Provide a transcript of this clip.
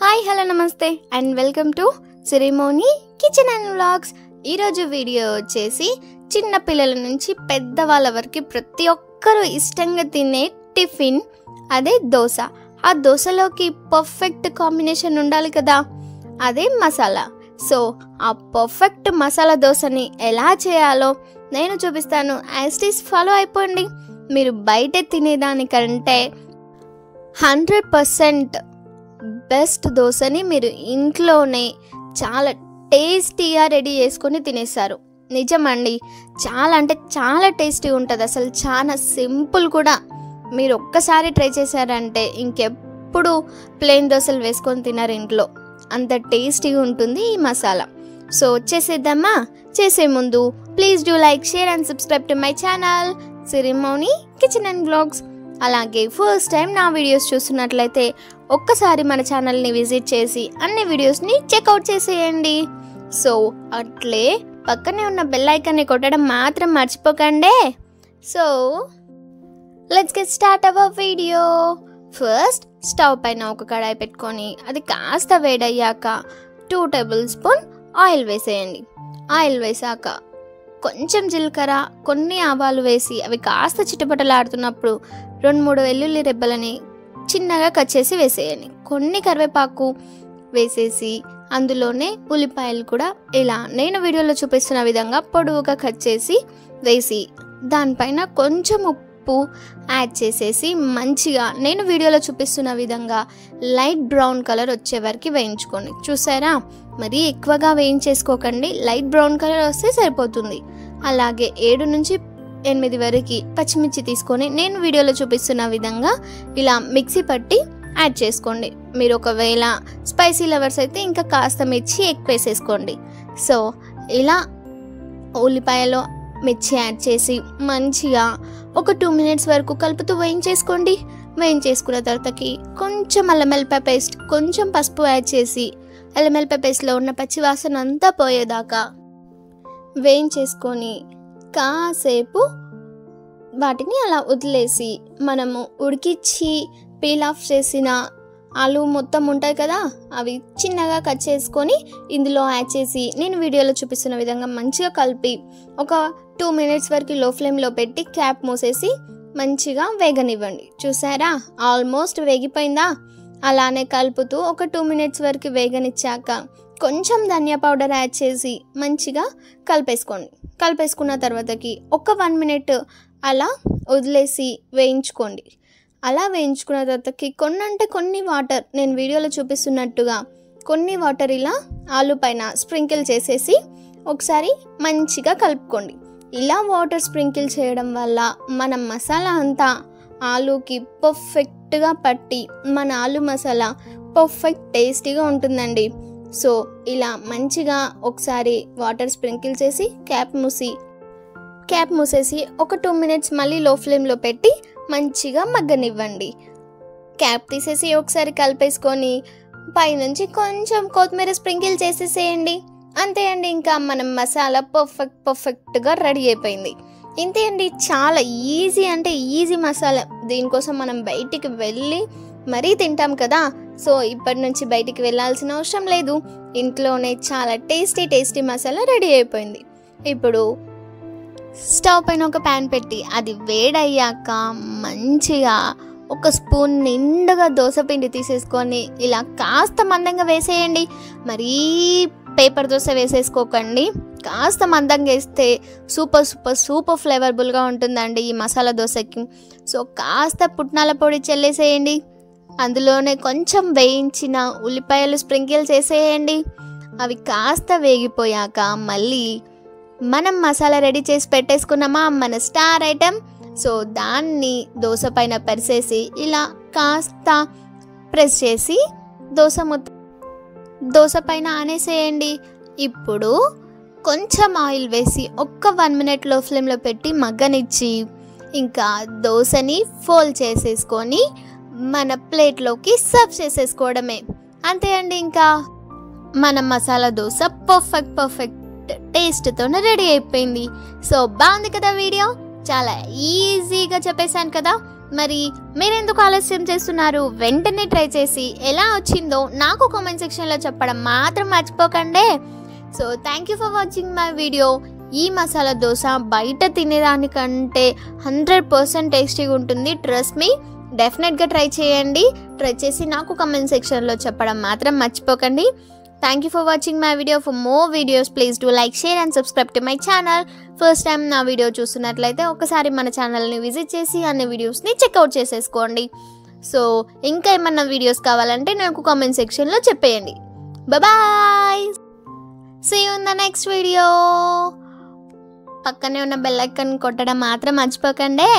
Hi hello నమస్తే and welcome to Sirimoni kitchen and vlogs. ఈరోజు video వచ్చేసి చిన్న పిల్లల నుంచి పెద్దవాళ్ళ వరకు ప్రతి ఒక్కరూ ఇష్టంగా తినే టిఫిన్, అదే దోశ. ఆ దోశలోకి పర్ఫెక్ట్ కాంబినేషన్ ఉండాలి కదా, అదే మసాలా. సో ఆ పర్ఫెక్ట్ మసాలా దోశని ఎలా చేయాలో నేను చూపిస్తాను. యాజ్ ఇట్ ఈస్ ఫాలో అయిపోండి. మీరు బయట తినేదానికంటే 100% బెస్ట్ దోశని మీరు ఇంట్లోనే చాలా టేస్టీగా రెడీ చేసుకొని తినేస్తారు. నిజమండి, చాలా అంటే చాలా టేస్టీ ఉంటుంది. అసలు చాలా సింపుల్ కూడా. మీరు ఒక్కసారి ట్రై చేశారంటే ఇంకెప్పుడు ప్లెయిన్ దోశలు వేసుకొని తినరు ఇంట్లో, అంత టేస్టీగా ఉంటుంది ఈ మసాలా. సో చేసేద్దామా? చేసే ముందు please do like, share and subscribe to my channel Sirimoni kitchen and vlogs. అలాగే ఫస్ట్ టైం నా వీడియోస్ చూస్తున్నట్లయితే ఒక్కసారి మన ఛానల్ని విజిట్ చేసి అన్ని వీడియోస్ని చెక్అవుట్ చేసేయండి. సో అట్లే పక్కనే ఉన్న బెల్ ఐకాన్ని కొట్టడం మాత్రం మర్చిపోకండి. So let's get start our video. First stove పైన ఒక కడాయి పెట్టుకొని అది కాస్త వేడయ్యాక 2 టేబుల్ స్పూన్ ఆయిల్ వేసేయండి. ఆయిల్ వేసాక కొంచెం జీలకర్ర, కొన్ని ఆవాలు వేసి అవి కాస్త చిటపటలాడుతున్నప్పుడు 2-3 వెల్లుల్లి రెబ్బలని చిన్నగా కట్ చేసి వేసేయండి. కొన్ని కరివేపాకు వేసేసి అందులోనే ఉల్లిపాయలు కూడా ఇలా నేను వీడియోలో చూపిస్తున్న విధంగా పొడవుగా కట్ చేసి వేసి దానిపైన కొంచెం ఉప్పు యాడ్ చేసేసి మంచిగా నేను వీడియోలో చూపిస్తున్న విధంగా లైట్ బ్రౌన్ కలర్ వచ్చే వరకు వేయించుకోండి. చూసారా, మరీ ఎక్కువగా వేయించేసుకోకండి, లైట్ బ్రౌన్ కలర్ వస్తే సరిపోతుంది. అలాగే 7 నుంచి 8 వరకు పచ్చిమిర్చి తీసుకొని నేను వీడియోలో చూపిస్తున్న విధంగా ఇలా మిక్సీ పట్టి యాడ్ చేసుకోండి. మీరు ఒకవేళ స్పైసీ లవర్స్ అయితే ఇంకా కాస్త మిర్చి ఎక్కువ వేసేసుకోండి. సో ఇలా ఉల్లిపాయలో మిర్చి యాడ్ చేసి మంచిగా ఒక 2 మినిట్స్ వరకు కలుపుతూ వేయించేసుకోండి. వేయించేసుకున్న తర్వాతకి కొంచెం అల్లం వెల్లిపాయ పేస్ట్, కొంచెం పసుపు యాడ్ చేసి అల్లం వెల్లిపాయ పేస్ట్లో ఉన్న పచ్చి వాసన అంతా పోయేదాకా వేయించేసుకొని కాసేపు వాటిని అలా వదిలేసి మనము ఉడికిచ్చి పీల్ ఆఫ్ చేసిన ఆలు మొత్తం ఉంటాయి కదా, అవి చిన్నగా కట్ చేసుకొని ఇందులో యాడ్ చేసి నేను వీడియోలో చూపిస్తున్న విధంగా మంచిగా కలిపి ఒక 2 మినిట్స్ వరకు లో ఫ్లేమ్లో పెట్టి క్యాప్ మూసేసి మంచిగా వేగనివ్వండి. చూసారా, ఆల్మోస్ట్ వేగిపోయిందా? అలానే కలుపుతూ ఒక 2 మినిట్స్ వరకు వేగనిచ్చాక కొంచెం ధనియా పౌడర్ యాడ్ చేసి మంచిగా కలిపేసుకోండి. కలిపేసుకున్న తర్వాతకి ఒక 1 మినిట్ అలా వదిలేసి వేయించుకోండి. అలా వేయించుకున్న తర్వాతకి కొన్ని వాటర్ నేను వీడియోలో చూపిస్తున్నట్టుగా కొన్ని వాటర్ ఇలా ఆలు పైన స్ప్రింకిల్ చేసేసి ఒకసారి మంచిగా కలుపుకోండి. ఇలా వాటర్ స్ప్రింకిల్ చేయడం వల్ల మన మసాలా అంతా ఆలుకి పర్ఫెక్ట్గా పట్టి మన ఆలు మసాలా పర్ఫెక్ట్ టేస్టీగా ఉంటుందండి. సో ఇలా మంచిగా ఒకసారి వాటర్ స్ప్రింకిల్ చేసి క్యాప్ మూసేసి ఒక 2 మినిట్స్ మళ్ళీ లో ఫ్లేమ్లో పెట్టి మంచిగా మగ్గనివ్వండి. క్యాప్ తీసేసి ఒకసారి కలిపేసుకొని పైనుంచి కొంచెం కొత్తిమీర స్ప్రింకిల్ చేసేసేయండి. అంతే అండి, ఇంకా మనం మసాలా పర్ఫెక్ట్గా రెడీ అయిపోయింది. ఇంతే అండి, చాలా ఈజీ అంటే ఈజీ మసాలా. దీనికోసం మనం బయటికి వెళ్ళి మరీ తింటాం కదా, సో ఇప్పటి నుంచి బయటికి వెళ్ళాల్సిన అవసరం లేదు. ఇంట్లోనే చాలా టేస్టీ మసాలా రెడీ అయిపోయింది. ఇప్పుడు స్టవ్ పైన ఒక ప్యాన్ పెట్టి అది వేడయ్యాక మంచిగా ఒక స్పూన్ నిండుగా దోసపిండి తీసేసుకొని ఇలా కాస్త మందంగా వేసేయండి. మరీ పేపర్ దోశ వేసేసుకోకండి, కాస్త మందంగా వేస్తే సూపర్ ఫ్లేవర్బుల్గా ఉంటుందండి ఈ మసాలా దోశకి. సో కాస్త పుట్నాల పొడి చల్లేసేయండి. అందులోనే కొంచెం వేయించిన ఉల్లిపాయలు స్ప్రింకిల్ చేసేయండి. అవి కాస్త వేగిపోయాక మళ్ళీ మనం మసాలా రెడీ చేసి పెట్టేసుకున్నామా మన స్టార్ ఐటెం, సో దాన్ని దోశ పైన పరిచేసి ఇలా కాస్త ప్రెస్ చేసి దోశ పైన ఆనేసేయండి. ఇప్పుడు కొంచెం ఆయిల్ వేసి ఒక్క 1 మినిట్ లో ఫ్లేమ్లో పెట్టి మగ్గనిచ్చి ఇంకా దోశని ఫోల్డ్ చేసేసుకొని మన ప్లేట్లోకి సర్వ్ చేసేసుకోవడమే. అంతే అండి, ఇంకా మన మసాలా దోశ పర్ఫెక్ట్ టేస్ట్తోనే రెడీ అయిపోయింది. సో బాగుంది కదా వీడియో, చాలా ఈజీగా చెప్పేశాను కదా. మరి మీరెందుకు ఆలస్యం చేస్తున్నారు? వెంటనే ట్రై చేసి ఎలా వచ్చిందో నాకు కామెంట్ సెక్షన్లో చెప్పడం మాత్రం మర్చిపోకండి. So thank you for watching my video. ఈ మసాలా దోశ బయట తినేదానికంటే 100% టేస్టీగా ఉంటుంది. ట్రస్ట్ మీ, డెఫినెట్గా ట్రై చేయండి. ట్రై చేసి నాకు కామెంట్ సెక్షన్లో చెప్పడం మాత్రం మర్చిపోకండి. Thank you for watching my video. For more videos please do like, share and subscribe to my channel. First time నా వీడియో చూస్తున్నట్లయితే ఒకసారి మన ఛానల్ని విజిట్ చేసి అన్ని వీడియోస్ని చెక్అవుట్ చేసేసుకోండి. సో ఇంకా ఏమన్నా వీడియోస్ కావాలంటే నాకు కామెంట్ సెక్షన్లో చెప్పేయండి. Bye, see you in the next video. పక్కనే ఉన్న బెల్ ఐకాన్ కొట్టడం మాత్రం మర్చిపోకండి.